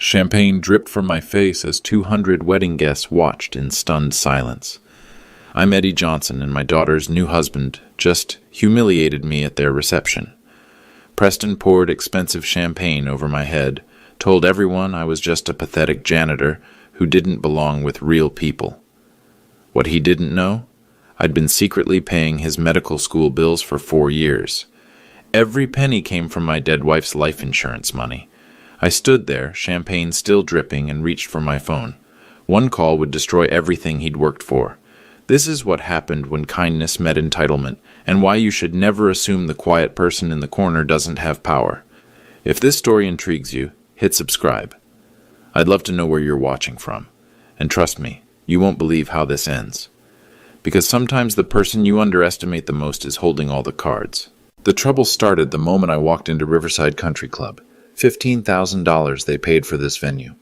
Champagne dripped from my face as 200 wedding guests watched in stunned silence. I'm Eddie Johnson, and my daughter's new husband just humiliated me at their reception. Preston poured expensive champagne over my head, told everyone I was just a pathetic janitor who didn't belong with real people. What he didn't know? I'd been secretly paying his medical school bills for 4 years. Every penny came from my dead wife's life insurance money. I stood there, champagne still dripping, and reached for my phone. One call would destroy everything he'd worked for. This is what happened when kindness met entitlement, and why you should never assume the quiet person in the corner doesn't have power. If this story intrigues you, hit subscribe. I'd love to know where you're watching from. And trust me, you won't believe how this ends. Because sometimes the person you underestimate the most is holding all the cards. The trouble started the moment I walked into Riverside Country Club. $15,000 they paid for this venue.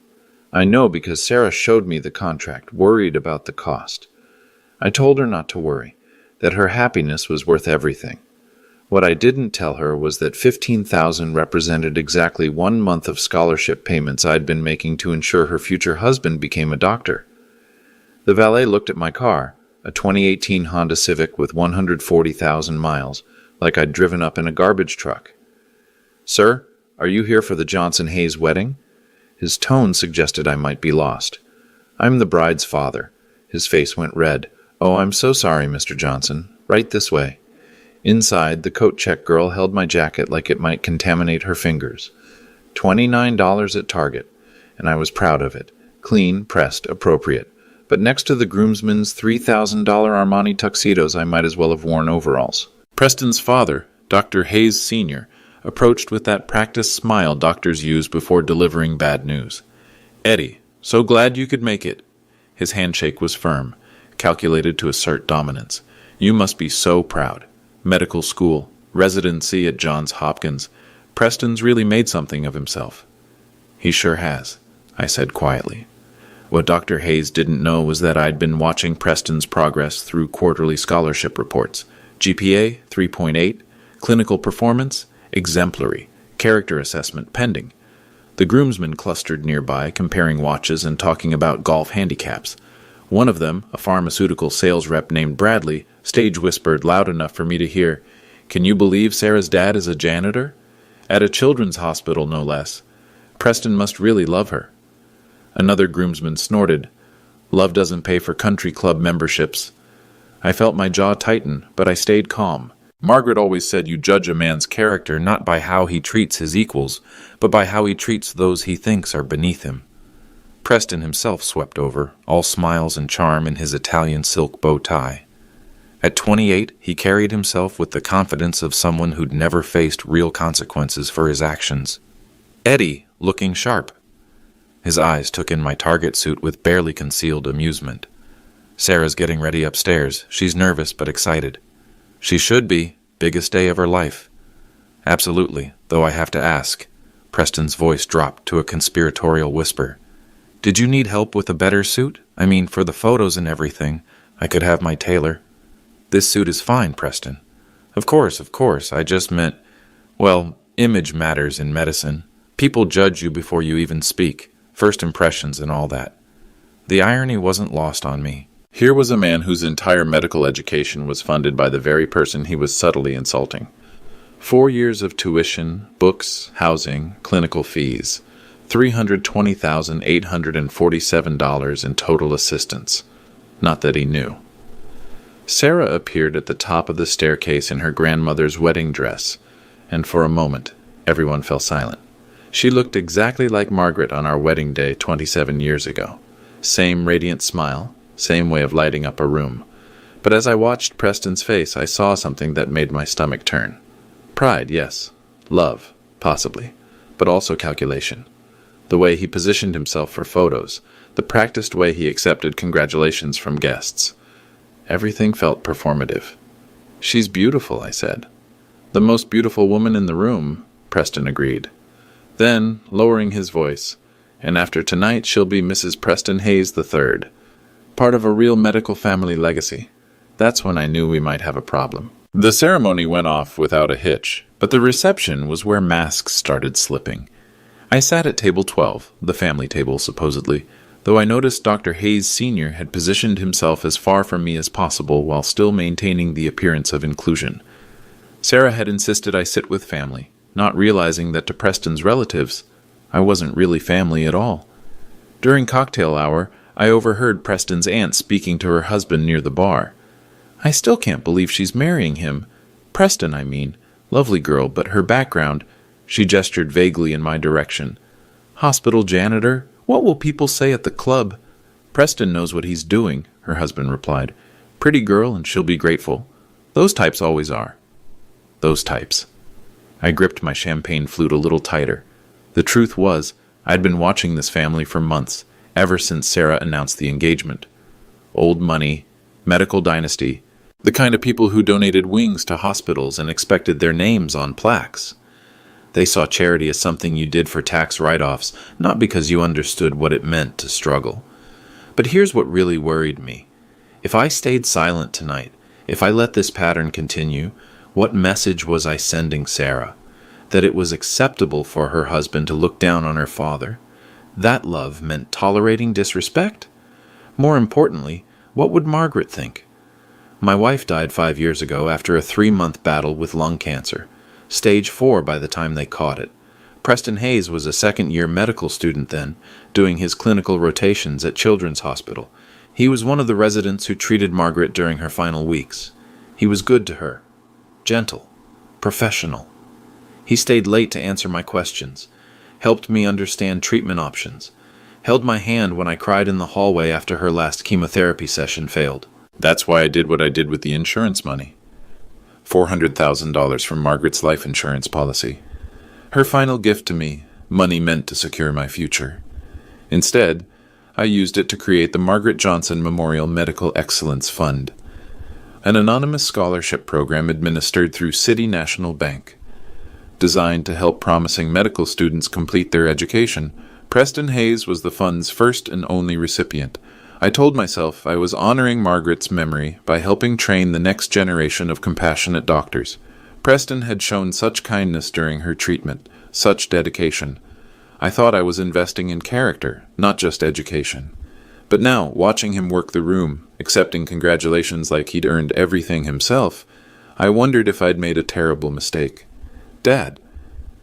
I know because Sarah showed me the contract, worried about the cost. I told her not to worry, that her happiness was worth everything. What I didn't tell her was that $15,000 represented exactly 1 month of scholarship payments I'd been making to ensure her future husband became a doctor. The valet looked at my car, a 2018 Honda Civic with 140,000 miles, like I'd driven up in a garbage truck. "Sir, are you here for the Johnson-Hayes wedding?" His tone suggested I might be lost. "I'm the bride's father." His face went red. "Oh, I'm so sorry, Mr. Johnson. Right this way." Inside, the coat check girl held my jacket like it might contaminate her fingers. $29 at Target, and I was proud of it. Clean, pressed, appropriate. But next to the groomsmen's $3,000 Armani tuxedos, I might as well have worn overalls. Preston's father, Dr. Hayes Sr., approached with that practiced smile doctors use before delivering bad news. "Eddie, so glad you could make it." His handshake was firm, calculated to assert dominance. "You must be so proud. Medical school, residency at Johns Hopkins. Preston's really made something of himself." "He sure has," I said quietly. What Dr. Hayes didn't know was that I'd been watching Preston's progress through quarterly scholarship reports. GPA, 3.8, clinical performance, exemplary, character assessment pending. The groomsmen clustered nearby, comparing watches and talking about golf handicaps. One of them, a pharmaceutical sales rep named Bradley, stage whispered loud enough for me to hear, "Can you believe Sarah's dad is a janitor? At a children's hospital, no less. Preston must really love her." Another groomsman snorted, "Love doesn't pay for country club memberships." I felt my jaw tighten, but I stayed calm. Margaret always said you judge a man's character not by how he treats his equals, but by how he treats those he thinks are beneath him. Preston himself swept over, all smiles and charm in his Italian silk bow tie. At 28, he carried himself with the confidence of someone who'd never faced real consequences for his actions. Eddie, looking sharp. His eyes took in my target suit with barely concealed amusement. "Sarah's getting ready upstairs. She's nervous but excited." "She should be. Biggest day of her life." "Absolutely, though I have to ask." Preston's voice dropped to a conspiratorial whisper. "Did you need help with a better suit? I mean, for the photos and everything. I could have my tailor." "This suit is fine, Preston." Of course. I just meant, well, image matters in medicine. People judge you before you even speak. First impressions and all that." The irony wasn't lost on me. Here was a man whose entire medical education was funded by the very person he was subtly insulting. 4 years of tuition, books, housing, clinical fees. $320,847 in total assistance. Not that he knew. Sarah appeared at the top of the staircase in her grandmother's wedding dress, and for a moment, everyone fell silent. She looked exactly like Margaret on our wedding day 27 years ago. Same radiant smile, same way of lighting up a room. But as I watched Preston's face, I saw something that made my stomach turn. Pride, yes. Love, possibly. But also calculation. The way he positioned himself for photos. The practiced way he accepted congratulations from guests. Everything felt performative. "She's beautiful," I said. "The most beautiful woman in the room," Preston agreed. Then, lowering his voice, "And after tonight she'll be Mrs. Preston Hayes III. Part of a real medical family legacy." That's when I knew we might have a problem. The ceremony went off without a hitch, but the reception was where masks started slipping. I sat at table 12, the family table supposedly, though I noticed Dr. Hayes Sr. had positioned himself as far from me as possible while still maintaining the appearance of inclusion. Sarah had insisted I sit with family, not realizing that to Preston's relatives, I wasn't really family at all. During cocktail hour, I overheard Preston's aunt speaking to her husband near the bar. I still can't believe she's marrying him. Preston, I mean. Lovely girl, but her background... She gestured vaguely in my direction. Hospital janitor? What will people say at the club? Preston knows what he's doing, her husband replied. Pretty girl, and she'll be grateful. Those types always are. Those types. I gripped my champagne flute a little tighter. The truth was, I'd been watching this family for months, ever since Sarah announced the engagement. Old money, medical dynasty, the kind of people who donated wings to hospitals and expected their names on plaques. They saw charity as something you did for tax write-offs, not because you understood what it meant to struggle. But here's what really worried me. If I stayed silent tonight, if I let this pattern continue, what message was I sending Sarah? That it was acceptable for her husband to look down on her father? That love meant tolerating disrespect? More importantly, what would Margaret think? My wife died 5 years ago after a 3-month battle with lung cancer. Stage 4 by the time they caught it. Preston Hayes was a second-year medical student then, doing his clinical rotations at Children's Hospital. He was one of the residents who treated Margaret during her final weeks. He was good to her. Gentle. Professional. He stayed late to answer my questions, helped me understand treatment options, held my hand when I cried in the hallway after her last chemotherapy session failed. That's why I did what I did with the insurance money. $400,000 from Margaret's life insurance policy. Her final gift to me, money meant to secure my future. Instead, I used it to create the Margaret Johnson Memorial Medical Excellence Fund, an anonymous scholarship program administered through City National Bank. Designed to help promising medical students complete their education, Preston Hayes was the fund's first and only recipient. I told myself I was honoring Margaret's memory by helping train the next generation of compassionate doctors. Preston had shown such kindness during her treatment, such dedication. I thought I was investing in character, not just education. But now, watching him work the room, accepting congratulations like he'd earned everything himself, I wondered if I'd made a terrible mistake. Dad,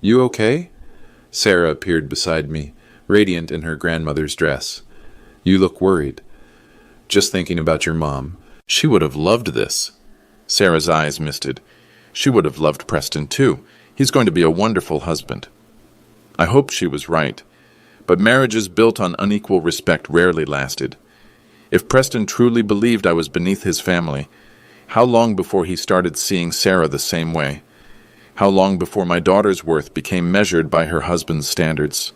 you okay? Sarah appeared beside me, radiant in her grandmother's dress. You look worried. Just thinking about your mom. She would have loved this. Sarah's eyes misted. She would have loved Preston too. He's going to be a wonderful husband. I hoped she was right. But marriages built on unequal respect rarely lasted. If Preston truly believed I was beneath his family, how long before he started seeing Sarah the same way? How long before my daughter's worth became measured by her husband's standards?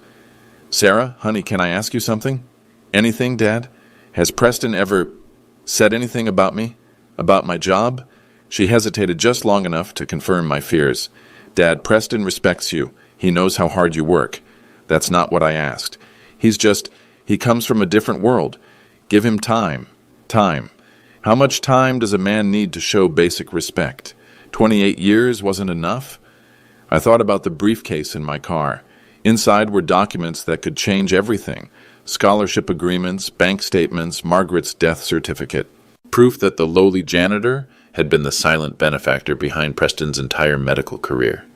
Sarah, honey, can I ask you something? Anything, Dad? Has Preston ever said anything about me? About my job? She hesitated just long enough to confirm my fears. Dad, Preston respects you. He knows how hard you work. That's not what I asked. He comes from a different world. Give him time. Time. How much time does a man need to show basic respect? 28 years wasn't enough? I thought about the briefcase in my car. Inside were documents that could change everything. Scholarship agreements, bank statements, Margaret's death certificate. Proof that the lowly janitor had been the silent benefactor behind Preston's entire medical career.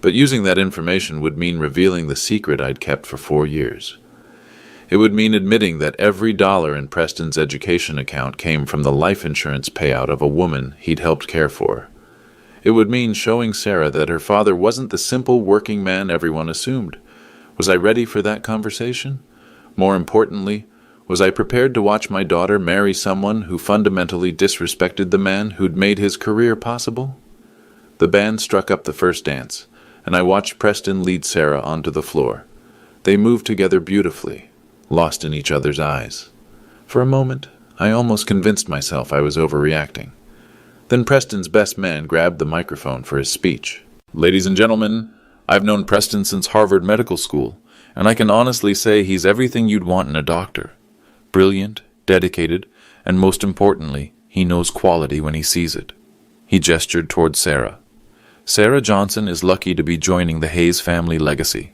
But using that information would mean revealing the secret I'd kept for 4 years. It would mean admitting that every dollar in Preston's education account came from the life insurance payout of a woman he'd helped care for. It would mean showing Sarah that her father wasn't the simple working man everyone assumed. Was I ready for that conversation? More importantly, was I prepared to watch my daughter marry someone who fundamentally disrespected the man who'd made his career possible? The band struck up the first dance, and I watched Preston lead Sarah onto the floor. They moved together beautifully, lost in each other's eyes. For a moment, I almost convinced myself I was overreacting. Then Preston's best man grabbed the microphone for his speech. Ladies and gentlemen, I've known Preston since Harvard Medical School, and I can honestly say he's everything you'd want in a doctor. Brilliant, dedicated, and most importantly, he knows quality when he sees it. He gestured toward Sarah. Sarah Johnson is lucky to be joining the Hayes family legacy.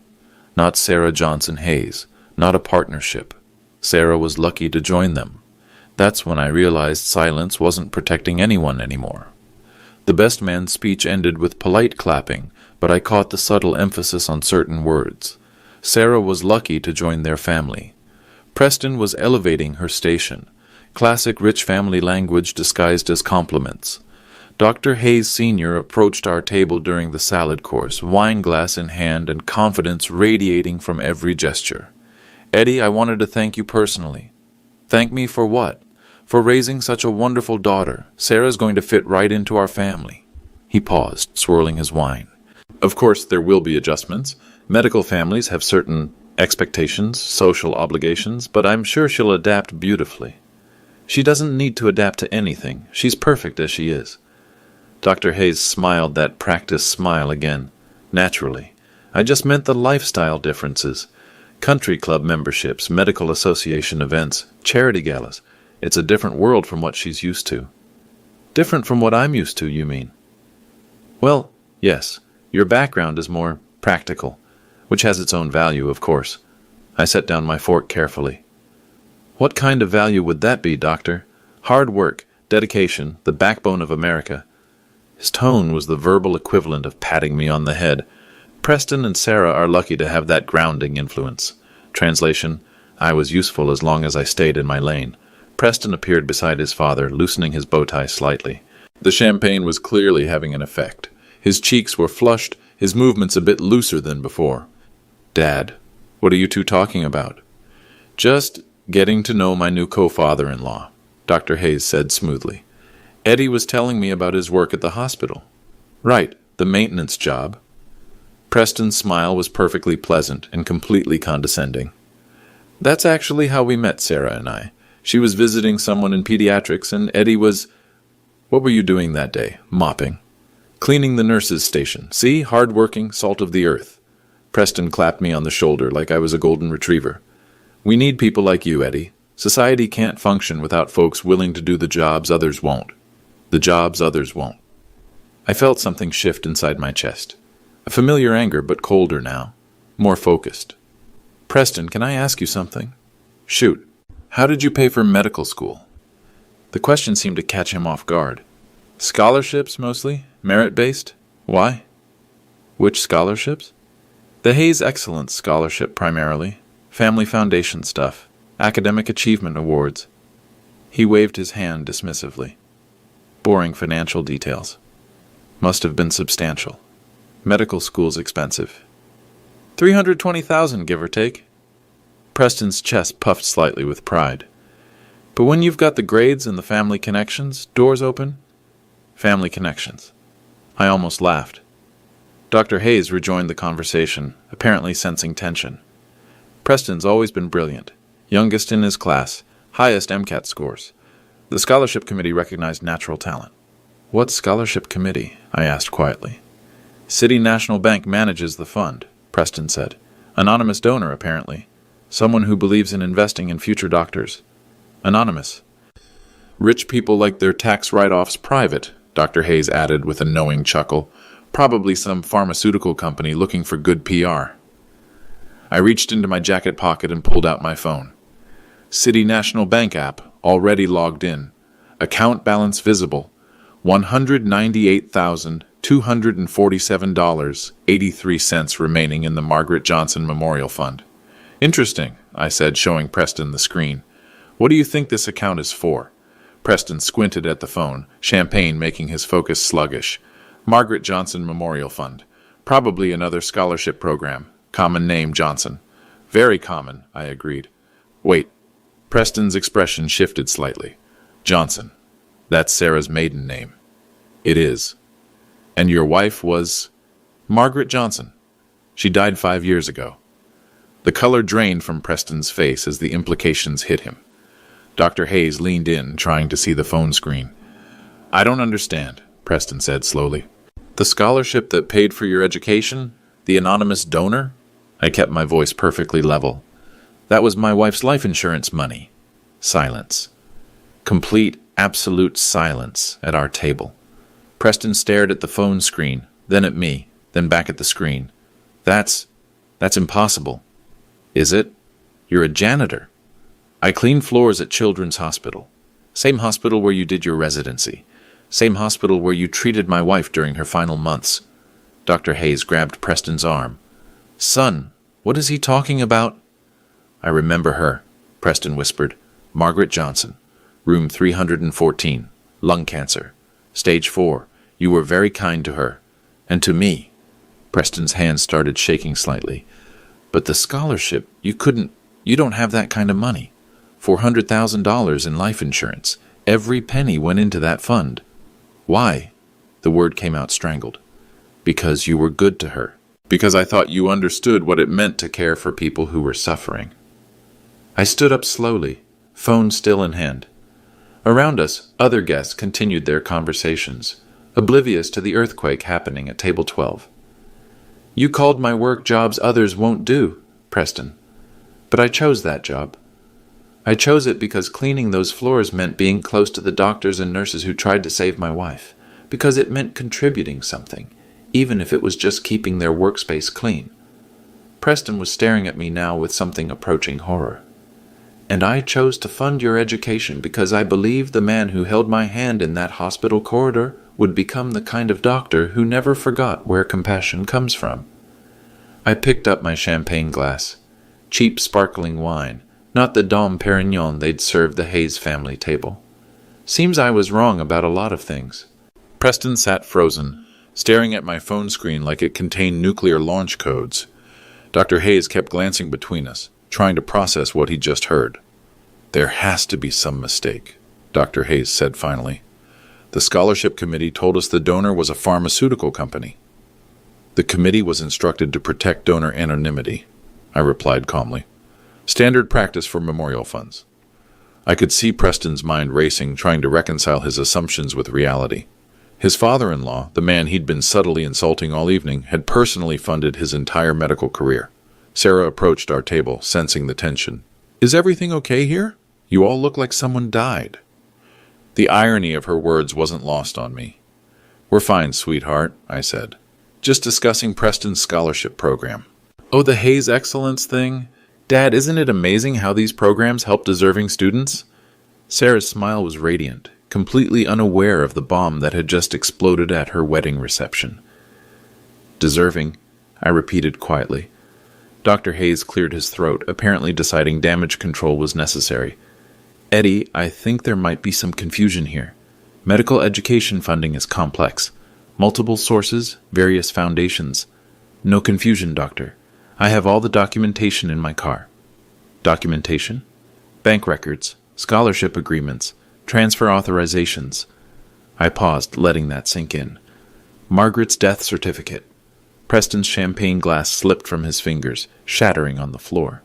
Not Sarah Johnson Hayes, not a partnership. Sarah was lucky to join them. That's when I realized silence wasn't protecting anyone anymore. The best man's speech ended with polite clapping, but I caught the subtle emphasis on certain words. Sarah was lucky to join their family. Preston was elevating her station. Classic rich family language disguised as compliments. Dr. Hayes Sr. approached our table during the salad course, wine glass in hand and confidence radiating from every gesture. Eddie, I wanted to thank you personally. Thank me for what? For raising such a wonderful daughter. Sarah's going to fit right into our family. He paused, swirling his wine. Of course, there will be adjustments. Medical families have certain expectations, social obligations, but I'm sure she'll adapt beautifully. She doesn't need to adapt to anything. She's perfect as she is. Dr. Hayes smiled that practiced smile again, naturally. I just meant the lifestyle differences. Country club memberships, medical association events, charity galas. It's a different world from what she's used to. Different from what I'm used to, you mean? Well, yes. Your background is more practical, which has its own value, of course. I set down my fork carefully. What kind of value would that be, Doctor? Hard work, dedication, the backbone of America. His tone was the verbal equivalent of patting me on the head. Preston and Sarah are lucky to have that grounding influence. Translation, I was useful as long as I stayed in my lane. Preston appeared beside his father, loosening his bow tie slightly. The champagne was clearly having an effect. His cheeks were flushed, his movements a bit looser than before. Dad, what are you two talking about? Just getting to know my new co-father-in-law, Dr. Hayes said smoothly. Eddie was telling me about his work at the hospital. Right, the maintenance job. Preston's smile was perfectly pleasant and completely condescending. That's actually how we met, Sarah and I. She was visiting someone in pediatrics, and Eddie was... What were you doing that day? Mopping. Cleaning the nurse's station. See? Hard-working, salt of the earth. Preston clapped me on the shoulder like I was a golden retriever. We need people like you, Eddie. Society can't function without folks willing to do the jobs others won't. The jobs others won't. I felt something shift inside my chest. A familiar anger, but colder now. More focused. Preston, can I ask you something? Shoot. How did you pay for medical school? The question seemed to catch him off guard. Scholarships, mostly? Merit-based? Why? Which scholarships? The Hayes Excellence Scholarship, primarily. Family Foundation stuff. Academic Achievement Awards. He waved his hand dismissively. Boring financial details. Must have been substantial. Medical school's expensive. $320,000, give or take. Preston's chest puffed slightly with pride. But when you've got the grades and the family connections, doors open. Family connections. I almost laughed. Dr. Hayes rejoined the conversation, apparently sensing tension. Preston's always been brilliant. Youngest in his class. Highest MCAT scores. The scholarship committee recognized natural talent. What scholarship committee? I asked quietly. City National Bank manages the fund, Preston said. Anonymous donor, apparently. Someone who believes in investing in future doctors. Anonymous. Rich people like their tax write-offs private, Dr. Hayes added with a knowing chuckle. Probably some pharmaceutical company looking for good PR. I reached into my jacket pocket and pulled out my phone. City National Bank app, already logged in. Account balance visible. $198,247.83 remaining in the Margaret Johnson Memorial Fund. Interesting, I said, showing Preston the screen. What do you think this account is for? Preston squinted at the phone, champagne making his focus sluggish. Margaret Johnson Memorial Fund. Probably another scholarship program. Common name Johnson. Very common, I agreed. Wait. Preston's expression shifted slightly. Johnson. That's Sarah's maiden name. It is. And your wife was... Margaret Johnson. She died 5 years ago. The color drained from Preston's face as the implications hit him. Dr. Hayes leaned in, trying to see the phone screen. I don't understand, Preston said slowly. The scholarship that paid for your education? The anonymous donor? I kept my voice perfectly level. That was my wife's life insurance money. Silence. Complete, absolute silence at our table. Preston stared at the phone screen, then at me, then back at the screen. That's... That's impossible. Is it? You're a janitor. I clean floors at Children's Hospital. Same hospital where you did your residency. Same hospital where you treated my wife during her final months. Dr. Hayes grabbed Preston's arm. Son, what is he talking about? I remember her, Preston whispered. Margaret Johnson, room 314, lung cancer, stage 4. You were very kind to her. And to me. Preston's hand started shaking slightly. But the scholarship, you don't have that kind of money. $400,000 in life insurance. Every penny went into that fund. Why? The word came out strangled. Because you were good to her. Because I thought you understood what it meant to care for people who were suffering. I stood up slowly, phone still in hand. Around us, other guests continued their conversations, oblivious to the earthquake happening at table 12. You called my work jobs others won't do, Preston. But I chose that job. I chose it because cleaning those floors meant being close to the doctors and nurses who tried to save my wife, because it meant contributing something, even if it was just keeping their workspace clean. Preston was staring at me now with something approaching horror. And I chose to fund your education because I believed the man who held my hand in that hospital corridor would become the kind of doctor who never forgot where compassion comes from. I picked up my champagne glass. Cheap sparkling wine, not the Dom Perignon they'd served the Hayes family table. Seems I was wrong about a lot of things. Preston sat frozen, staring at my phone screen like it contained nuclear launch codes. Dr. Hayes kept glancing between us, trying to process what he'd just heard. There has to be some mistake, Dr. Hayes said finally. The scholarship committee told us the donor was a pharmaceutical company. The committee was instructed to protect donor anonymity, I replied calmly. Standard practice for memorial funds. I could see Preston's mind racing, trying to reconcile his assumptions with reality. His father-in-law, the man he'd been subtly insulting all evening, had personally funded his entire medical career. Sarah approached our table, sensing the tension. Is everything okay here? You all look like someone died. The irony of her words wasn't lost on me. We're fine, sweetheart, I said. Just discussing Preston's scholarship program. Oh, the Hayes Excellence thing? Dad, isn't it amazing how these programs help deserving students? Sarah's smile was radiant, completely unaware of the bomb that had just exploded at her wedding reception. Deserving, I repeated quietly. Dr. Hayes cleared his throat, apparently deciding damage control was necessary. Eddie, I think there might be some confusion here. Medical education funding is complex. Multiple sources, various foundations. No confusion, doctor. I have all the documentation in my car. Documentation? Bank records, scholarship agreements, transfer authorizations. I paused, letting that sink in. Margaret's death certificate. Preston's champagne glass slipped from his fingers, shattering on the floor.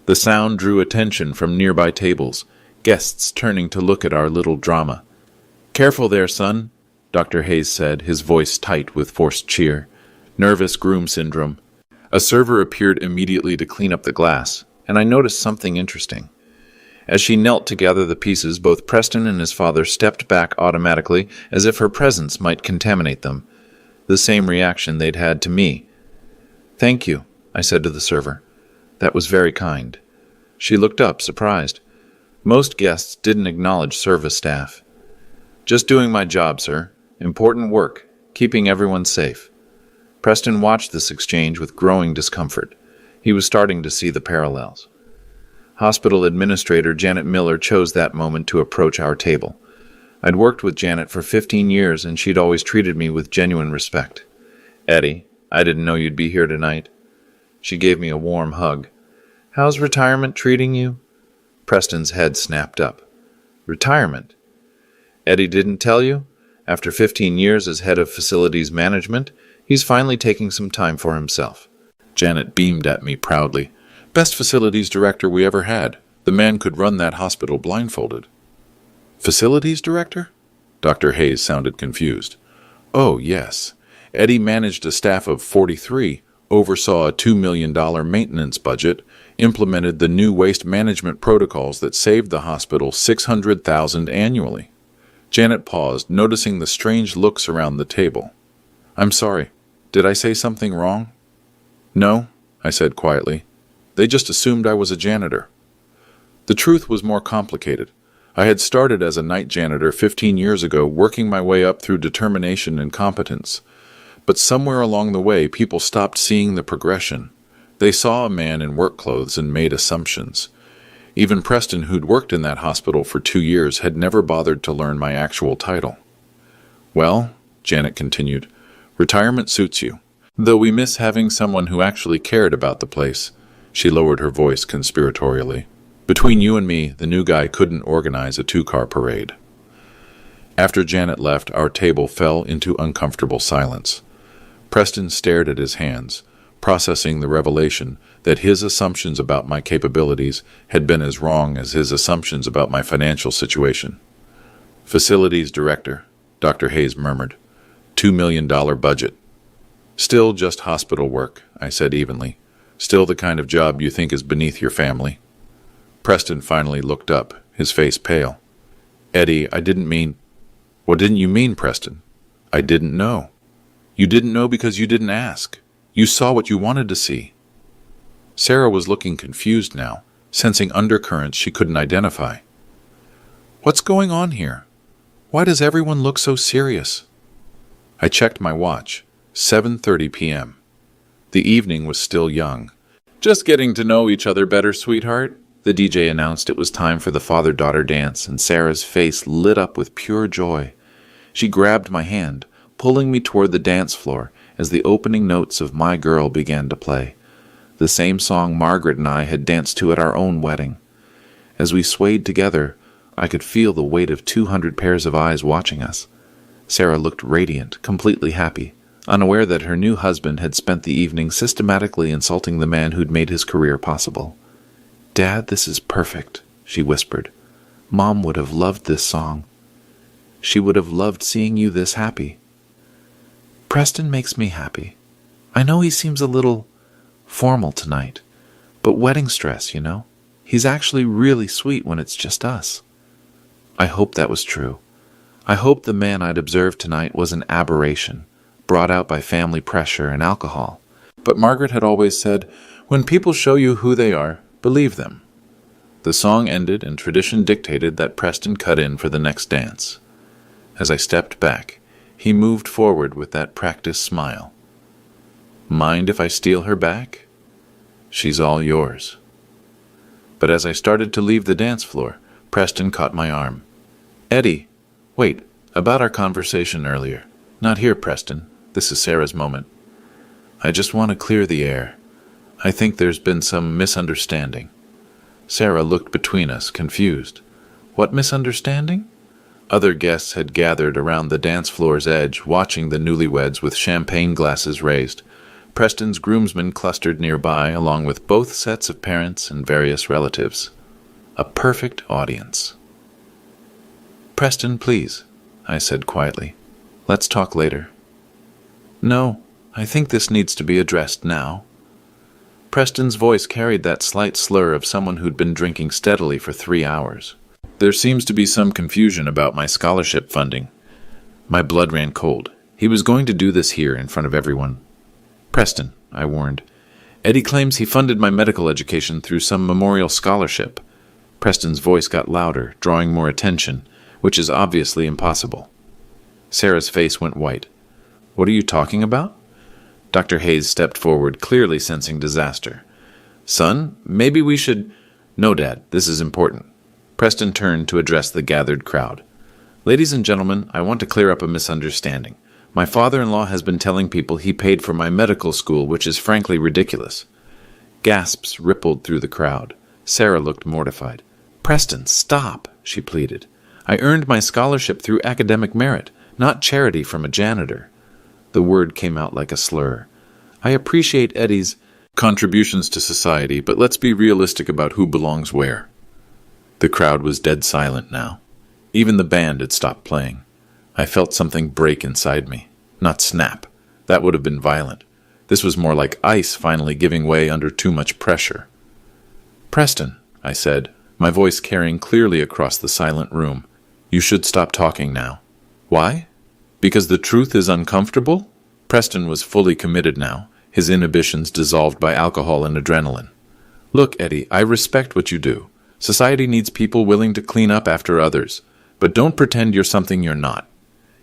The sound drew attention from nearby tables, guests turning to look at our little drama. Careful there, son, Dr. Hayes said, his voice tight with forced cheer. Nervous groom syndrome. A server appeared immediately to clean up the glass, and I noticed something interesting. As she knelt to gather the pieces, both Preston and his father stepped back automatically, as if her presence might contaminate them. The same reaction they'd had to me. Thank you, I said to the server. That was very kind. She looked up, surprised. Most guests didn't acknowledge service staff. Just doing my job, sir. Important work, keeping everyone safe. Preston watched this exchange with growing discomfort. He was starting to see the parallels. Hospital administrator Janet Miller chose that moment to approach our table. I'd worked with Janet for 15 years, and she'd always treated me with genuine respect. Eddie, I didn't know you'd be here tonight. She gave me a warm hug. How's retirement treating you? Preston's head snapped up. Retirement? Eddie didn't tell you? After 15 years as head of facilities management, he's finally taking some time for himself. Janet beamed at me proudly. Best facilities director we ever had. The man could run that hospital blindfolded. Facilities director? Dr. Hayes sounded confused. Oh, yes. Eddie managed a staff of 43, oversaw a $2 million maintenance budget, implemented the new waste management protocols that saved the hospital $600,000 annually. Janet paused, noticing the strange looks around the table. I'm sorry. Did I say something wrong? No, I said quietly. They just assumed I was a janitor. The truth was more complicated. I had started as a night janitor 15 years ago, working my way up through determination and competence. But somewhere along the way, people stopped seeing the progression. They saw a man in work clothes and made assumptions. Even Preston, who'd worked in that hospital for 2 years, had never bothered to learn my actual title. Well, Janet continued, retirement suits you. Though we miss having someone who actually cared about the place. She lowered her voice conspiratorially. Between you and me, the new guy couldn't organize a 2-car parade. After Janet left, our table fell into uncomfortable silence. Preston stared at his hands, processing the revelation that his assumptions about my capabilities had been as wrong as his assumptions about my financial situation. Facilities director, Dr. Hayes murmured. $2 million budget. Still just hospital work, I said evenly. Still the kind of job you think is beneath your family. Preston finally looked up, his face pale. Eddie, I didn't mean... What didn't you mean, Preston? I didn't know. You didn't know because you didn't ask. You saw what you wanted to see. Sarah was looking confused now, sensing undercurrents she couldn't identify. What's going on here? Why does everyone look so serious? I checked my watch. 7:30 p.m. The evening was still young. Just getting to know each other better, sweetheart. The DJ announced it was time for the father-daughter dance, and Sarah's face lit up with pure joy. She grabbed my hand, pulling me toward the dance floor as the opening notes of My Girl began to play, the same song Margaret and I had danced to at our own wedding. As we swayed together, I could feel the weight of 200 pairs of eyes watching us. Sarah looked radiant, completely happy, unaware that her new husband had spent the evening systematically insulting the man who'd made his career possible. Dad, this is perfect, she whispered. Mom would have loved this song. She would have loved seeing you this happy. Preston makes me happy. I know he seems a little formal tonight, but wedding stress, you know. He's actually really sweet when it's just us. I hope that was true. I hope the man I'd observed tonight was an aberration, brought out by family pressure and alcohol. But Margaret had always said, when people show you who they are, believe them. The song ended, and tradition dictated that Preston cut in for the next dance. As I stepped back, he moved forward with that practiced smile. Mind if I steal her back? She's all yours. But as I started to leave the dance floor, Preston caught my arm. Eddie, wait, about our conversation earlier. Not here, Preston. This is Sarah's moment. I just want to clear the air. I think there's been some misunderstanding. Sarah looked between us, confused. What misunderstanding? Other guests had gathered around the dance floor's edge, watching the newlyweds with champagne glasses raised. Preston's groomsmen clustered nearby, along with both sets of parents and various relatives. A perfect audience. Preston, please, I said quietly. Let's talk later. No, I think this needs to be addressed now. Preston's voice carried that slight slur of someone who'd been drinking steadily for 3 hours. There seems to be some confusion about my scholarship funding. My blood ran cold. He was going to do this here in front of everyone. Preston, I warned. Eddie claims he funded my medical education through some memorial scholarship. Preston's voice got louder, drawing more attention, which is obviously impossible. Sarah's face went white. What are you talking about? Dr. Hayes stepped forward, clearly sensing disaster. Son, maybe we should... No, Dad, this is important. Preston turned to address the gathered crowd. Ladies and gentlemen, I want to clear up a misunderstanding. My father-in-law has been telling people he paid for my medical school, which is frankly ridiculous. Gasps rippled through the crowd. Sarah looked mortified. Preston, stop, she pleaded. I earned my scholarship through academic merit, not charity from a janitor. The word came out like a slur. I appreciate Eddie's contributions to society, but let's be realistic about who belongs where. The crowd was dead silent now. Even the band had stopped playing. I felt something break inside me. Not snap. That would have been violent. This was more like ice finally giving way under too much pressure. Preston, I said, my voice carrying clearly across the silent room. You should stop talking now. Why? Because the truth is uncomfortable? Preston was fully committed now, his inhibitions dissolved by alcohol and adrenaline. "Look, Eddie, I respect what you do. Society needs people willing to clean up after others, but don't pretend you're something you're not."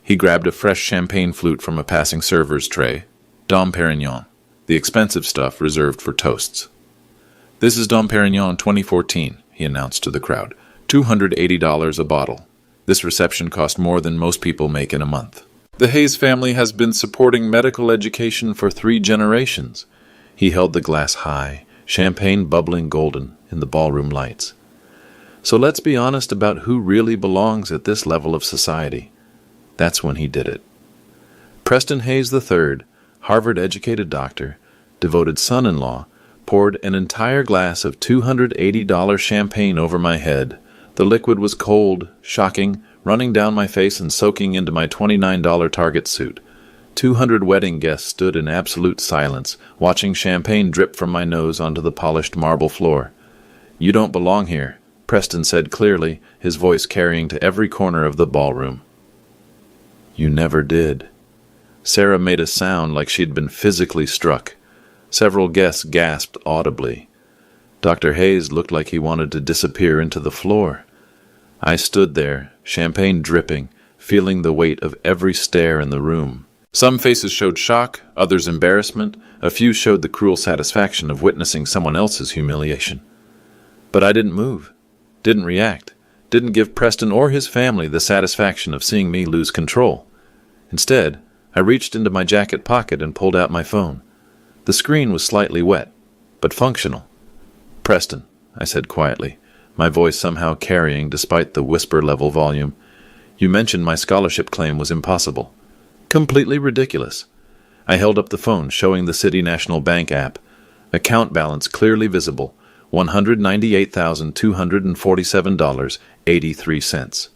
He grabbed a fresh champagne flute from a passing server's tray. Dom Perignon, the expensive stuff reserved for toasts. "This is Dom Perignon 2014, he announced to the crowd. $280 a bottle. This reception cost more than most people make in a month. The Hayes family has been supporting medical education for 3 generations. He held the glass high, champagne bubbling golden in the ballroom lights. "So let's be honest about who really belongs at this level of society." That's when he did it. Preston Hayes III, Harvard-educated doctor, devoted son-in-law, poured an entire glass of $280 champagne over my head. The liquid was cold, shocking, running down my face and soaking into my $29 Target suit. 200 wedding guests stood in absolute silence, watching champagne drip from my nose onto the polished marble floor. "You don't belong here," Preston said clearly, his voice carrying to every corner of the ballroom. "You never did." Sarah made a sound like she'd been physically struck. Several guests gasped audibly. Dr. Hayes looked like he wanted to disappear into the floor. I stood there, champagne dripping, feeling the weight of every stare in the room. Some faces showed shock, others embarrassment, a few showed the cruel satisfaction of witnessing someone else's humiliation. But I didn't move, didn't react, didn't give Preston or his family the satisfaction of seeing me lose control. Instead, I reached into my jacket pocket and pulled out my phone. The screen was slightly wet, but functional. "Preston," I said quietly, my voice somehow carrying despite the whisper-level volume. "You mentioned my scholarship claim was impossible. Completely ridiculous." I held up the phone, showing the City National Bank app. Account balance clearly visible, $198,247.83.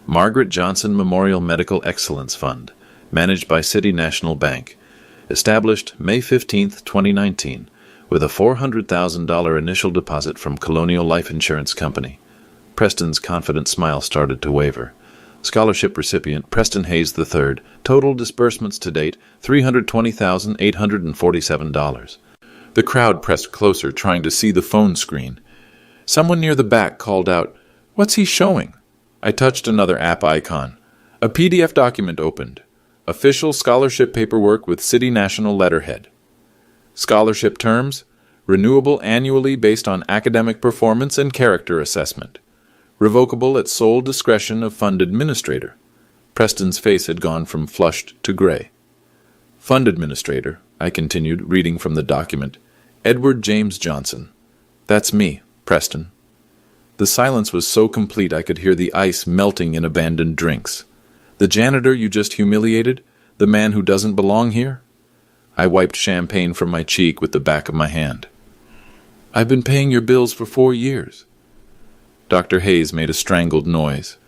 Margaret Johnson Memorial Medical Excellence Fund, managed by City National Bank. Established May 15, 2019, with a $400,000 initial deposit from Colonial Life Insurance Company. Preston's confident smile started to waver. Scholarship recipient Preston Hayes III. Total disbursements to date, $320,847. The crowd pressed closer, trying to see the phone screen. Someone near the back called out, "What's he showing?" I touched another app icon. A PDF document opened. Official scholarship paperwork with City National letterhead. Scholarship terms: renewable annually based on academic performance and character assessment. Revocable at sole discretion of fund administrator. Preston's face had gone from flushed to gray. Fund administrator, I continued, reading from the document. Edward James Johnson. That's me, Preston. The silence was so complete I could hear the ice melting in abandoned drinks. The janitor you just humiliated? The man who doesn't belong here? I wiped champagne from my cheek with the back of my hand. I've been paying your bills for 4 years. Dr. Hayes made a strangled noise.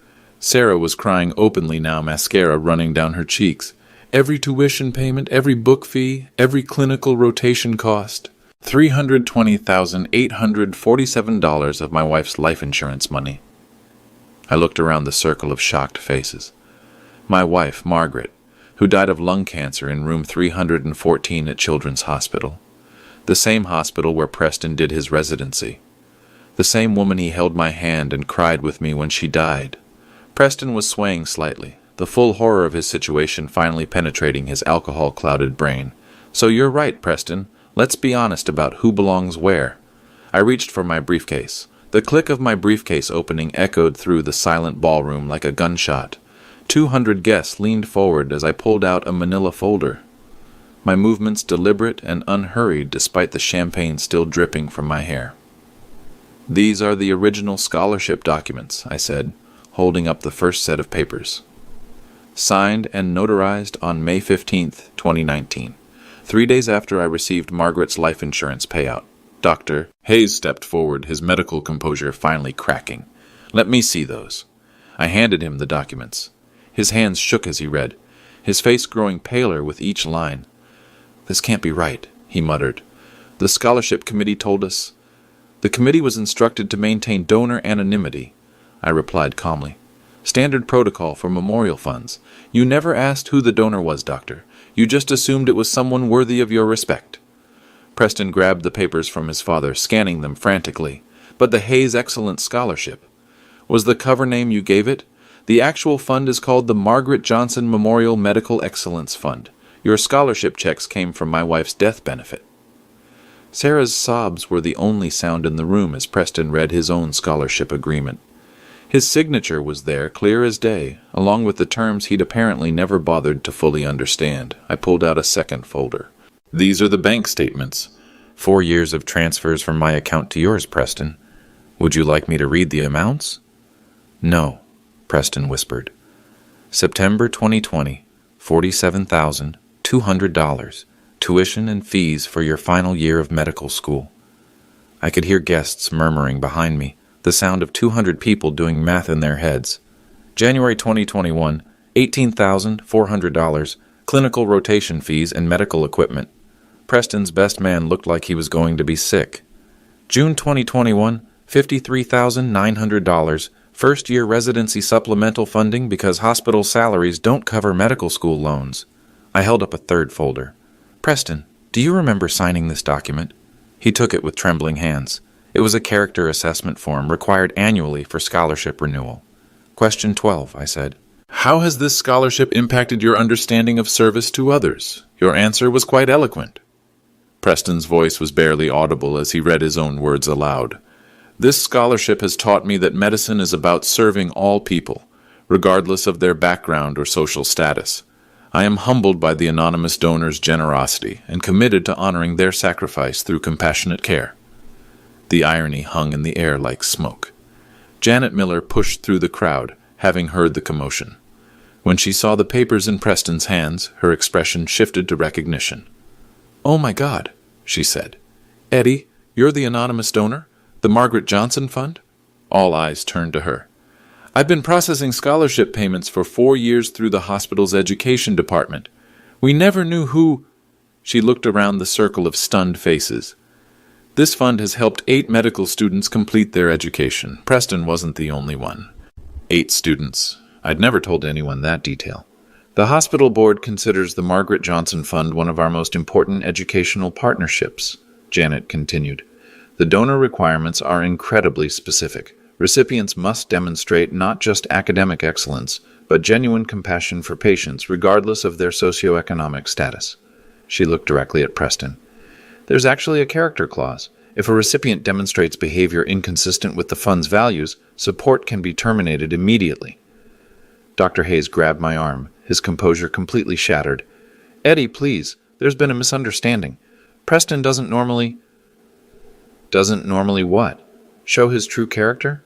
Sarah was crying openly now, mascara running down her cheeks. Every tuition payment, every book fee, every clinical rotation cost. $320,847 of my wife's life insurance money. I looked around the circle of shocked faces. My wife, Margaret, who died of lung cancer in room 314 at Children's Hospital. The same hospital where Preston did his residency. The same woman he held my hand and cried with me when she died. Preston was swaying slightly, the full horror of his situation finally penetrating his alcohol-clouded brain. So you're right, Preston. Let's be honest about who belongs where. I reached for my briefcase. The click of my briefcase opening echoed through the silent ballroom like a gunshot. 200 guests leaned forward as I pulled out a manila folder. My movements deliberate and unhurried despite the champagne still dripping from my hair. These are the original scholarship documents, I said, holding up the first set of papers. Signed and notarized on May 15th, 2019. 3 days after I received Margaret's life insurance payout. Dr. Hayes stepped forward, his medical composure finally cracking. Let me see those. I handed him the documents. His hands shook as he read, his face growing paler with each line. This can't be right, he muttered. The scholarship committee told us. The committee was instructed to maintain donor anonymity, I replied calmly. Standard protocol for memorial funds. You never asked who the donor was, doctor. You just assumed it was someone worthy of your respect." Preston grabbed the papers from his father, scanning them frantically. "But the Hayes Excellence Scholarship. Was the cover name you gave it? The actual fund is called the Margaret Johnson Memorial Medical Excellence Fund. Your scholarship checks came from my wife's death benefit." Sarah's sobs were the only sound in the room as Preston read his own scholarship agreement. His signature was there, clear as day, along with the terms he'd apparently never bothered to fully understand. I pulled out a second folder. "These are the bank statements. 4 years of transfers from my account to yours, Preston. Would you like me to read the amounts?" "No," Preston whispered. "September 2020, $47,200. Tuition and fees for your final year of medical school." I could hear guests murmuring behind me, the sound of 200 people doing math in their heads. "January 2021, $18,400, clinical rotation fees and medical equipment." Preston's best man looked like he was going to be sick. "June 2021, $53,900, first-year residency supplemental funding because hospital salaries don't cover medical school loans." I held up a third folder. "Preston, do you remember signing this document?" He took it with trembling hands. It was a character assessment form required annually for scholarship renewal. "Question 12, I said. "How has this scholarship impacted your understanding of service to others?" Your answer was quite eloquent. Preston's voice was barely audible as he read his own words aloud. "This scholarship has taught me that medicine is about serving all people, regardless of their background or social status. I am humbled by the anonymous donor's generosity and committed to honoring their sacrifice through compassionate care." The irony hung in the air like smoke. Janet Miller pushed through the crowd, having heard the commotion. When she saw the papers in Preston's hands, her expression shifted to recognition. "Oh my God," she said. "Eddie, you're the anonymous donor? The Margaret Johnson Fund?" All eyes turned to her. "I've been processing scholarship payments for 4 years through the hospital's education department. We never knew who—" She looked around the circle of stunned faces. "This fund has helped 8 medical students complete their education. Preston wasn't the only one." 8 students. I'd never told anyone that detail. "The hospital board considers the Margaret Johnson Fund one of our most important educational partnerships," Janet continued. "The donor requirements are incredibly specific. Recipients must demonstrate not just academic excellence, but genuine compassion for patients regardless of their socioeconomic status." She looked directly at Preston. "There's actually a character clause. If a recipient demonstrates behavior inconsistent with the fund's values, support can be terminated immediately." Dr. Hayes grabbed my arm, his composure completely shattered. "Eddie, please, there's been a misunderstanding. Preston doesn't normally—" "Doesn't normally what? Show his true character?"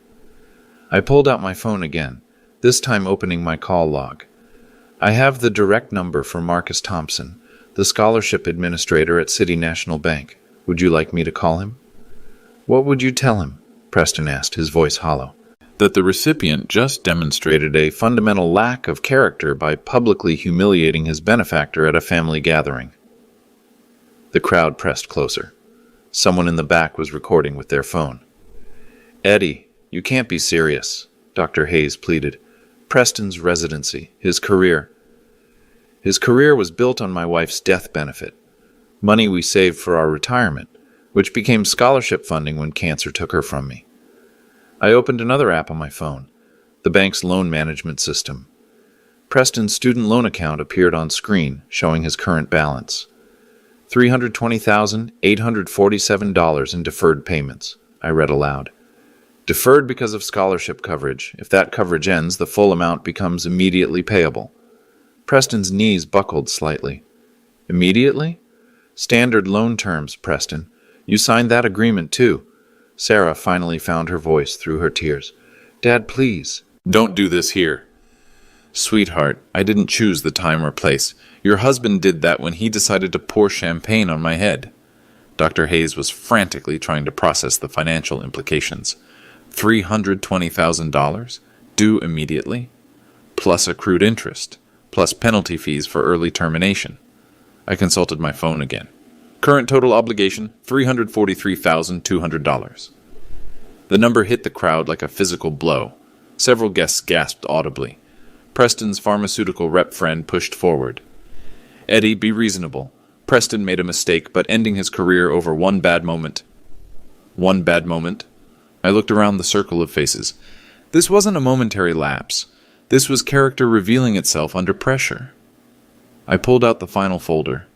I pulled out my phone again, this time opening my call log. "I have the direct number for Marcus Thompson, the scholarship administrator at City National Bank. Would you like me to call him?" "What would you tell him?" Preston asked, his voice hollow. "That the recipient just demonstrated a fundamental lack of character by publicly humiliating his benefactor at a family gathering." The crowd pressed closer. Someone in the back was recording with their phone. "Eddie, you can't be serious," Dr. Hayes pleaded. "Preston's residency, his career. His career was built on my wife's death benefit, money we saved for our retirement, which became scholarship funding when cancer took her from me." I opened another app on my phone, the bank's loan management system. Preston's student loan account appeared on screen, showing his current balance. $320,847 in deferred payments, I read aloud. "Deferred because of scholarship coverage. If that coverage ends, the full amount becomes immediately payable." Preston's knees buckled slightly. "Immediately?" "Standard loan terms, Preston. You signed that agreement, too." Sarah finally found her voice through her tears. "Dad, please." "Don't do this here." "Sweetheart, I didn't choose the time or place. Your husband did that when he decided to pour champagne on my head." Dr. Hayes was frantically trying to process the financial implications. $320,000, due immediately, plus accrued interest, plus penalty fees for early termination. I consulted my phone again. Current total obligation, $343,200. The number hit the crowd like a physical blow. Several guests gasped audibly. Preston's pharmaceutical rep friend pushed forward. Eddie, be reasonable. Preston made a mistake, but ending his career over one bad moment. One bad moment? I looked around the circle of faces. This wasn't a momentary lapse. This was character revealing itself under pressure. I pulled out the final folder,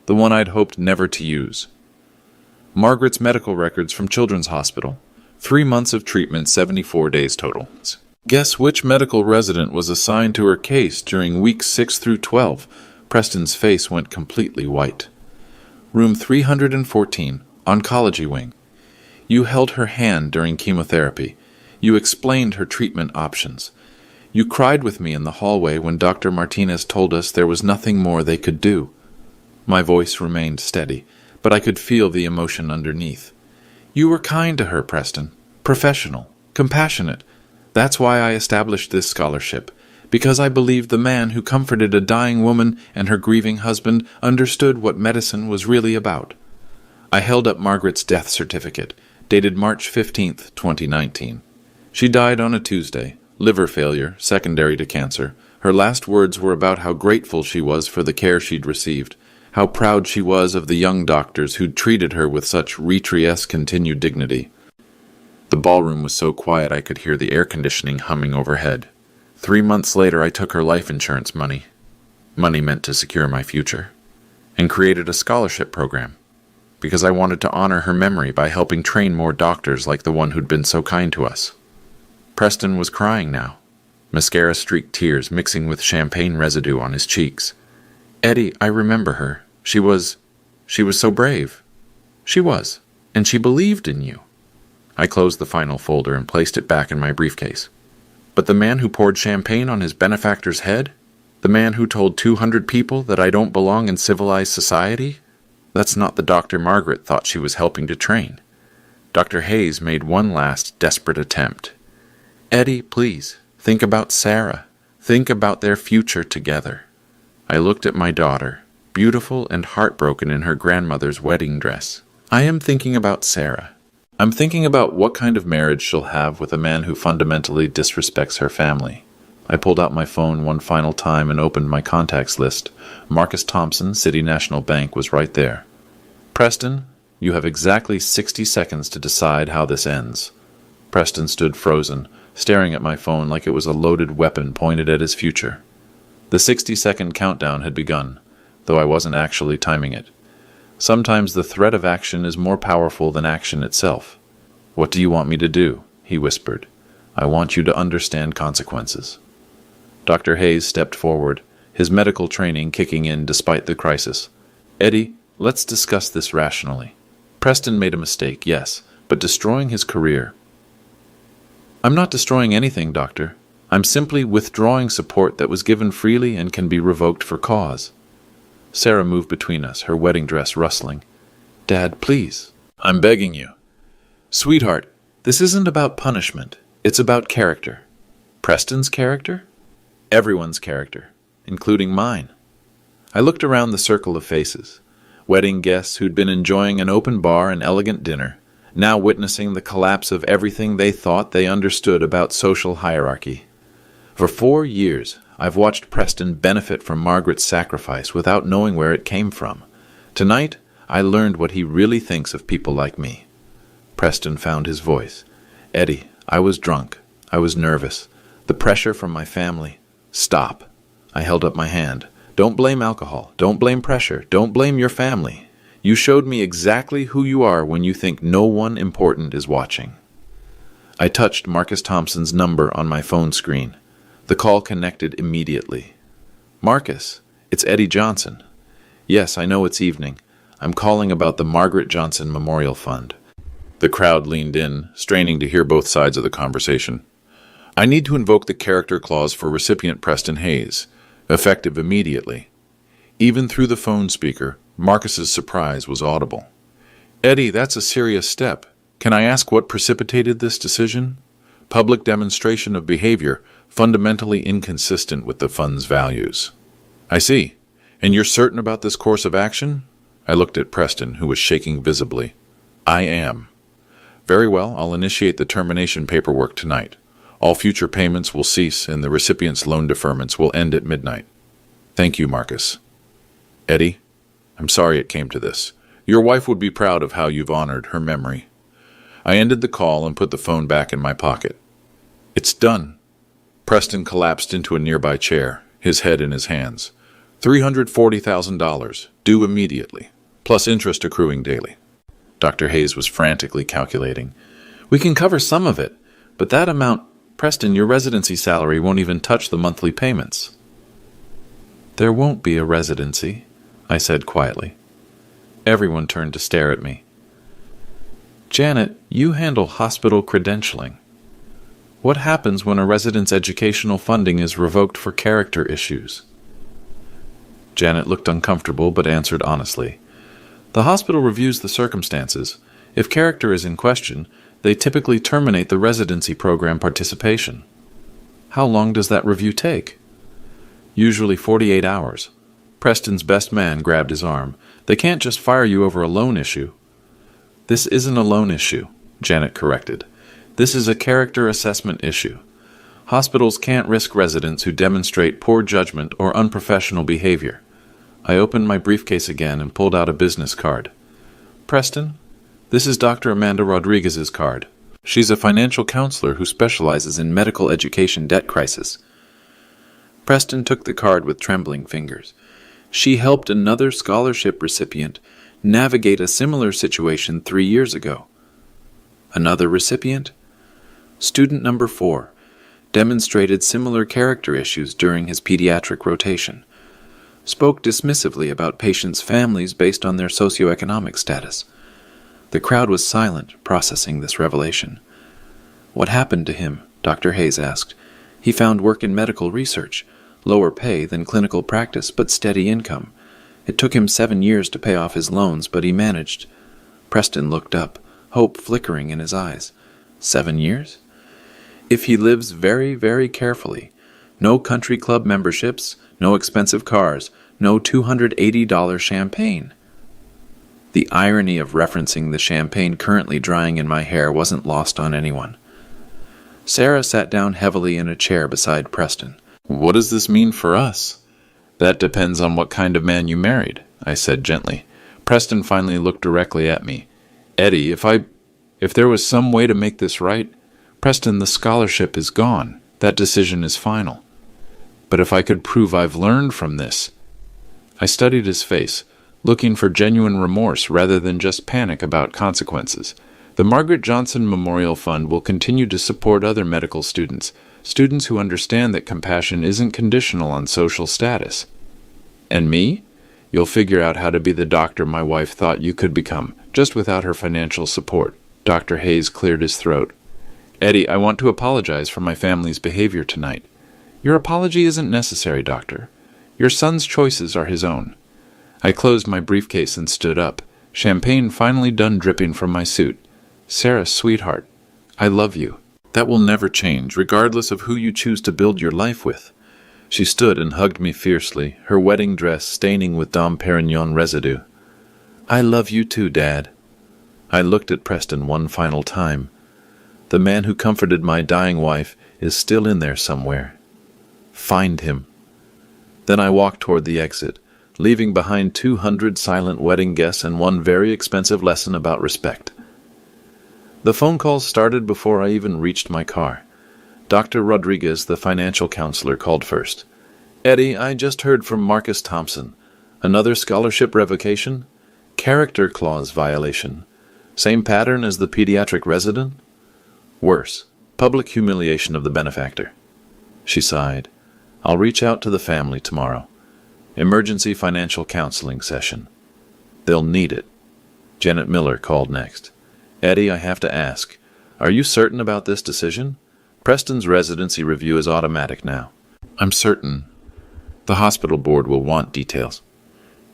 the one I'd hoped never to use. Margaret's medical records from Children's Hospital. 3 months of treatment, 74 days total. Guess which medical resident was assigned to her case during weeks 6 through 12? Preston's face went completely white. Room 314, Oncology Wing. You held her hand during chemotherapy. You explained her treatment options. You cried with me in the hallway when Dr. Martinez told us there was nothing more they could do. My voice remained steady, but I could feel the emotion underneath. You were kind to her, Preston. Professional. Compassionate. That's why I established this scholarship, because I believed the man who comforted a dying woman and her grieving husband understood what medicine was really about. I held up Margaret's death certificate, dated March 15th, 2019. She died on a Tuesday, liver failure, secondary to cancer. Her last words were about how grateful she was for the care she'd received, how proud she was of the young doctors who'd treated her with such retribution continued dignity. The ballroom was so quiet I could hear the air conditioning humming overhead. 3 months later, I took her life insurance money meant to secure my future, and created a scholarship program, because I wanted to honor her memory by helping train more doctors like the one who'd been so kind to us. Preston was crying now, mascara-streaked tears mixing with champagne residue on his cheeks. Eddie, I remember her. She was so brave. She was, and she believed in you. I closed the final folder and placed it back in my briefcase. But the man who poured champagne on his benefactor's head? The man who told 200 people that I don't belong in civilized society? That's not the Dr. Margaret thought she was helping to train. Dr. Hayes made one last desperate attempt. Eddie, please, think about Sarah. Think about their future together. I looked at my daughter, beautiful and heartbroken in her grandmother's wedding dress. I am thinking about Sarah. I'm thinking about what kind of marriage she'll have with a man who fundamentally disrespects her family. I pulled out my phone one final time and opened my contacts list. Marcus Thompson, City National Bank, was right there. Preston, you have exactly 60 seconds to decide how this ends. Preston stood frozen, staring at my phone like it was a loaded weapon pointed at his future. The 60-second countdown had begun, though I wasn't actually timing it. Sometimes the threat of action is more powerful than action itself. What do you want me to do? He whispered. I want you to understand consequences. Dr. Hayes stepped forward, his medical training kicking in despite the crisis. Eddie, let's discuss this rationally. Preston made a mistake, yes, but destroying his career. I'm not destroying anything, Doctor. I'm simply withdrawing support that was given freely and can be revoked for cause. Sarah moved between us, her wedding dress rustling. Dad, please. I'm begging you. Sweetheart, this isn't about punishment. It's about character. Preston's character? Everyone's character, including mine. I looked around the circle of faces. Wedding guests who'd been enjoying an open bar and elegant dinner, now witnessing the collapse of everything they thought they understood about social hierarchy. For 4 years, I've watched Preston benefit from Margaret's sacrifice without knowing where it came from. Tonight, I learned what he really thinks of people like me. Preston found his voice. Eddie, I was drunk. I was nervous. The pressure from my family. Stop. I held up my hand. Don't blame alcohol. Don't blame pressure. Don't blame your family. You showed me exactly who you are when you think no one important is watching. I touched Marcus Thompson's number on my phone screen. The call connected immediately. Marcus, it's Eddie Johnson. Yes, I know it's evening. I'm calling about the Margaret Johnson Memorial Fund. The crowd leaned in, straining to hear both sides of the conversation. I need to invoke the character clause for recipient Preston Hayes, effective immediately. Even through the phone speaker, Marcus's surprise was audible. Eddie, that's a serious step. Can I ask what precipitated this decision? Public demonstration of behavior fundamentally inconsistent with the fund's values. I see. And you're certain about this course of action? I looked at Preston, who was shaking visibly. I am. Very well, I'll initiate the termination paperwork tonight. All future payments will cease and the recipient's loan deferments will end at midnight. Thank you, Marcus. Eddie, I'm sorry it came to this. Your wife would be proud of how you've honored her memory. I ended the call and put the phone back in my pocket. It's done. Preston collapsed into a nearby chair, his head in his hands. $340,000, due immediately, plus interest accruing daily. Dr. Hayes was frantically calculating. We can cover some of it, but that amount, Preston, your residency salary won't even touch the monthly payments. There won't be a residency, I said quietly. Everyone turned to stare at me. Janet, you handle hospital credentialing. What happens when a resident's educational funding is revoked for character issues? Janet looked uncomfortable but answered honestly. The hospital reviews the circumstances. If character is in question, they typically terminate the residency program participation. How long does that review take? Usually 48 hours. Preston's best man grabbed his arm. They can't just fire you over a loan issue. This isn't a loan issue, Janet corrected. This is a character assessment issue. Hospitals can't risk residents who demonstrate poor judgment or unprofessional behavior. I opened my briefcase again and pulled out a business card. Preston, this is Dr. Amanda Rodriguez's card. She's a financial counselor who specializes in medical education debt crisis. Preston took the card with trembling fingers. She helped another scholarship recipient navigate a similar situation 3 years ago. Another recipient? Student number 4 demonstrated similar character issues during his pediatric rotation. Spoke dismissively about patients' families based on their socioeconomic status. The crowd was silent, processing this revelation. What happened to him? Dr. Hayes asked. He found work in medical research, lower pay than clinical practice, but steady income. It took him 7 years to pay off his loans, but he managed. Preston looked up, hope flickering in his eyes. 7 years? If he lives very, very carefully, no country club memberships, no expensive cars, no $280 champagne. The irony of referencing the champagne currently drying in my hair wasn't lost on anyone. Sarah sat down heavily in a chair beside Preston. What does this mean for us? That depends on what kind of man you married, I said gently. Preston finally looked directly at me. Eddie, if there was some way to make this right, Preston, the scholarship is gone. That decision is final. But if I could prove I've learned from this. I studied his face, looking for genuine remorse rather than just panic about consequences. The Margaret Johnson Memorial Fund will continue to support other medical students who understand that compassion isn't conditional on social status. And me? You'll figure out how to be the doctor my wife thought you could become, just without her financial support. Dr. Hayes cleared his throat. Eddie, I want to apologize for my family's behavior tonight. Your apology isn't necessary, Doctor. Your son's choices are his own. I closed my briefcase and stood up, champagne finally done dripping from my suit. Sarah, sweetheart, I love you. That will never change, regardless of who you choose to build your life with. She stood and hugged me fiercely, her wedding dress staining with Dom Perignon residue. I love you too, Dad. I looked at Preston one final time. The man who comforted my dying wife is still in there somewhere. Find him. Then I walked toward the exit, leaving behind 200 silent wedding guests and one very expensive lesson about respect. The phone calls started before I even reached my car. Dr. Rodriguez, the financial counselor, called first. Eddie, I just heard from Marcus Thompson. Another scholarship revocation? Character clause violation. Same pattern as the pediatric resident? Worse, public humiliation of the benefactor. She sighed. I'll reach out to the family tomorrow. Emergency financial counseling session. They'll need it. Janet Miller called next. Eddie, I have to ask, are you certain about this decision? Preston's residency review is automatic now. I'm certain. The hospital board will want details.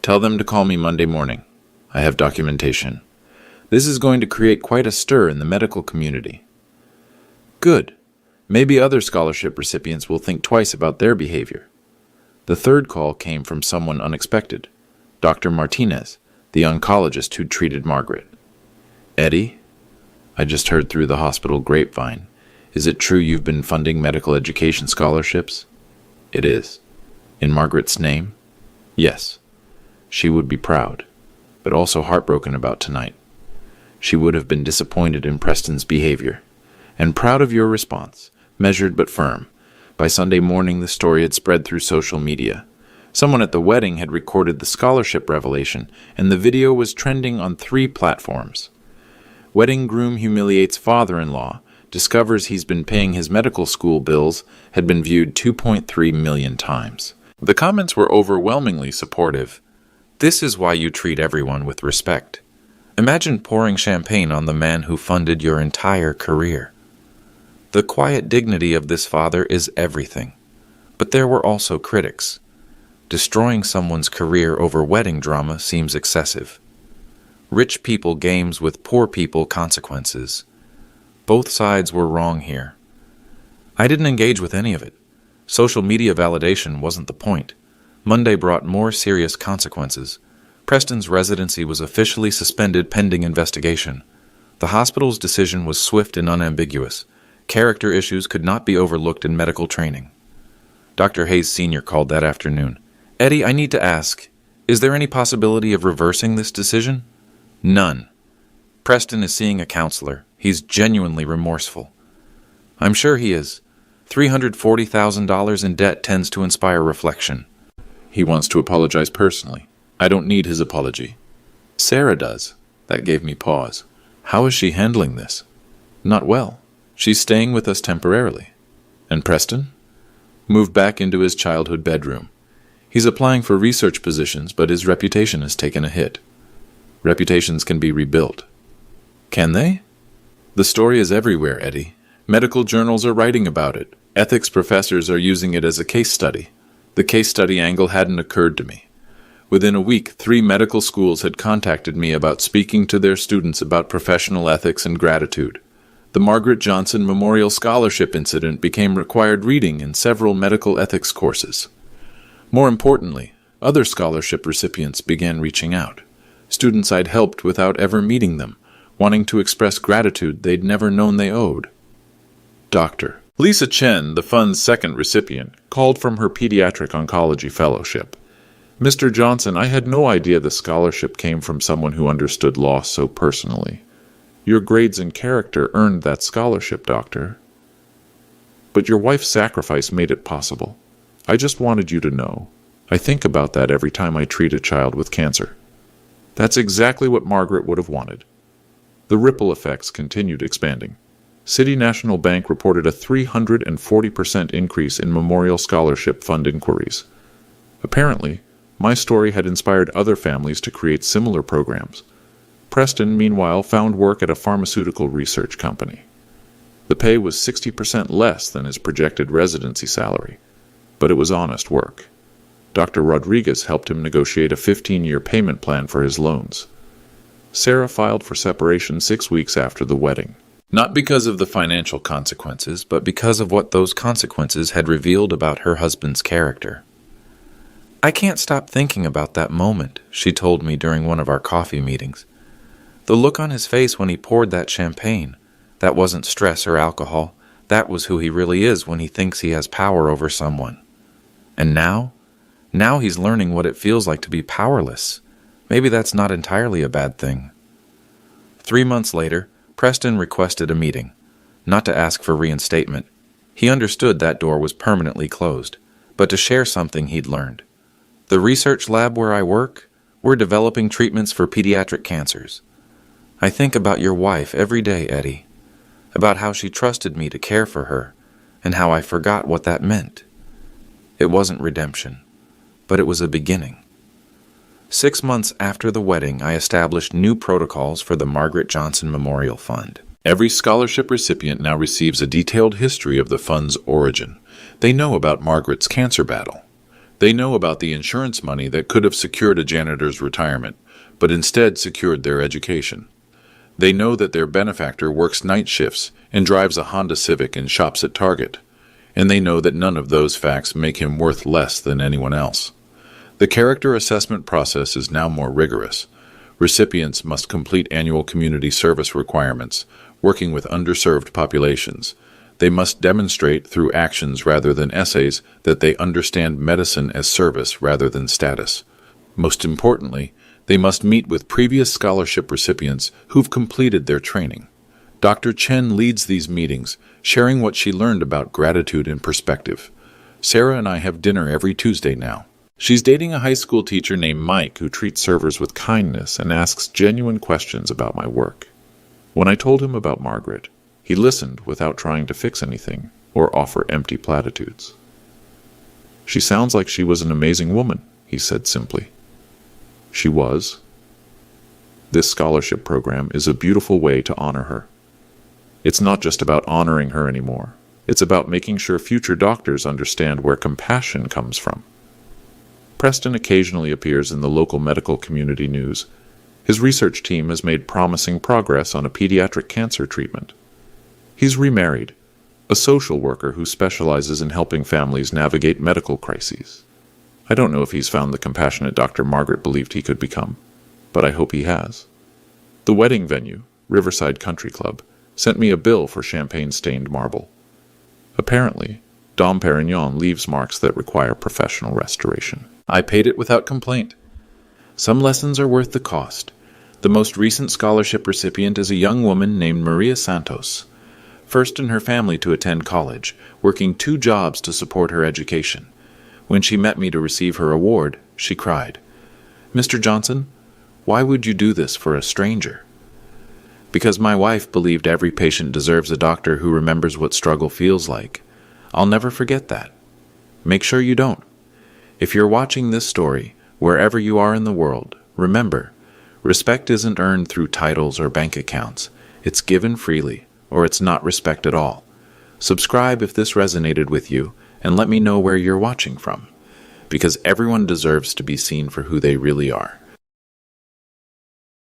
Tell them to call me Monday morning. I have documentation. This is going to create quite a stir in the medical community. Good. Maybe other scholarship recipients will think twice about their behavior. The third call came from someone unexpected. Dr. Martinez, the oncologist who'd treated Margaret. Eddie? I just heard through the hospital grapevine. Is it true you've been funding medical education scholarships? It is. In Margaret's name? Yes. She would be proud, but also heartbroken about tonight. She would have been disappointed in Preston's behavior, and proud of your response, measured but firm. By Sunday morning, the story had spread through social media. Someone at the wedding had recorded the scholarship revelation, and the video was trending on 3 platforms. Wedding groom humiliates father-in-law, discovers he's been paying his medical school bills, had been viewed 2.3 million times. The comments were overwhelmingly supportive. This is why you treat everyone with respect. Imagine pouring champagne on the man who funded your entire career. The quiet dignity of this father is everything. But there were also critics. Destroying someone's career over wedding drama seems excessive. Rich people games with poor people consequences. Both sides were wrong here. I didn't engage with any of it. Social media validation wasn't the point. Monday brought more serious consequences. Preston's residency was officially suspended pending investigation. The hospital's decision was swift and unambiguous. Character issues could not be overlooked in medical training. Dr. Hayes Sr. called that afternoon. Eddie, I need to ask, is there any possibility of reversing this decision? None. Preston is seeing a counselor. He's genuinely remorseful. I'm sure he is. $340,000 in debt tends to inspire reflection. He wants to apologize personally. I don't need his apology. Sarah does. That gave me pause. How is she handling this? Not well. She's staying with us temporarily. And Preston? Moved back into his childhood bedroom. He's applying for research positions, but his reputation has taken a hit. Reputations can be rebuilt. Can they? The story is everywhere, Eddie. Medical journals are writing about it. Ethics professors are using it as a case study. The case study angle hadn't occurred to me. Within a week, 3 medical schools had contacted me about speaking to their students about professional ethics and gratitude. The Margaret Johnson Memorial Scholarship incident became required reading in several medical ethics courses. More importantly, other scholarship recipients began reaching out. Students I'd helped without ever meeting them, wanting to express gratitude they'd never known they owed. Doctor. Lisa Chen, the fund's second recipient, called from her pediatric oncology fellowship. Mr. Johnson, I had no idea the scholarship came from someone who understood loss so personally. Your grades and character earned that scholarship, Doctor. But your wife's sacrifice made it possible. I just wanted you to know. I think about that every time I treat a child with cancer. That's exactly what Margaret would have wanted. The ripple effects continued expanding. City National Bank reported a 340% increase in Memorial Scholarship Fund inquiries. Apparently, my story had inspired other families to create similar programs. Preston, meanwhile, found work at a pharmaceutical research company. The pay was 60% less than his projected residency salary, but it was honest work. Dr. Rodriguez helped him negotiate a 15-year payment plan for his loans. Sarah filed for separation 6 weeks after the wedding. Not because of the financial consequences, but because of what those consequences had revealed about her husband's character. I can't stop thinking about that moment, she told me during one of our coffee meetings. The look on his face when he poured that champagne, that wasn't stress or alcohol. That was who he really is when he thinks he has power over someone. And now he's learning what it feels like to be powerless. Maybe that's not entirely a bad thing. 3 months later, Preston requested a meeting, not to ask for reinstatement. He understood that door was permanently closed, but to share something he'd learned. The research lab where I work, we're developing treatments for pediatric cancers. I think about your wife every day, Eddie, about how she trusted me to care for her, and how I forgot what that meant. It wasn't redemption, but it was a beginning. 6 months after the wedding, I established new protocols for the Margaret Johnson Memorial Fund. Every scholarship recipient now receives a detailed history of the fund's origin. They know about Margaret's cancer battle. They know about the insurance money that could have secured a janitor's retirement, but instead secured their education. They know that their benefactor works night shifts and drives a Honda Civic and shops at Target. And they know that none of those facts make him worth less than anyone else. The character assessment process is now more rigorous. Recipients must complete annual community service requirements, working with underserved populations. They must demonstrate through actions rather than essays that they understand medicine as service rather than status. Most importantly, they must meet with previous scholarship recipients who've completed their training. Dr. Chen leads these meetings, sharing what she learned about gratitude and perspective. Sarah and I have dinner every Tuesday now. She's dating a high school teacher named Mike who treats servers with kindness and asks genuine questions about my work. When I told him about Margaret, he listened without trying to fix anything or offer empty platitudes. "She sounds like she was an amazing woman," he said simply. She was. This scholarship program is a beautiful way to honor her. It's not just about honoring her anymore. It's about making sure future doctors understand where compassion comes from. Preston occasionally appears in the local medical community news. His research team has made promising progress on a pediatric cancer treatment. He's remarried, a social worker who specializes in helping families navigate medical crises. I don't know if he's found the compassionate Dr. Margaret believed he could become, but I hope he has. The wedding venue, Riverside Country Club, sent me a bill for champagne-stained marble. Apparently, Dom Perignon leaves marks that require professional restoration. I paid it without complaint. Some lessons are worth the cost. The most recent scholarship recipient is a young woman named Maria Santos, first in her family to attend college, working 2 jobs to support her education. When she met me to receive her award, she cried, "Mr. Johnson, why would you do this for a stranger?" Because my wife believed every patient deserves a doctor who remembers what struggle feels like. I'll never forget that. Make sure you don't. If you're watching this story, wherever you are in the world, remember, respect isn't earned through titles or bank accounts. It's given freely, or it's not respect at all. Subscribe if this resonated with you, and let me know where you're watching from, because everyone deserves to be seen for who they really are.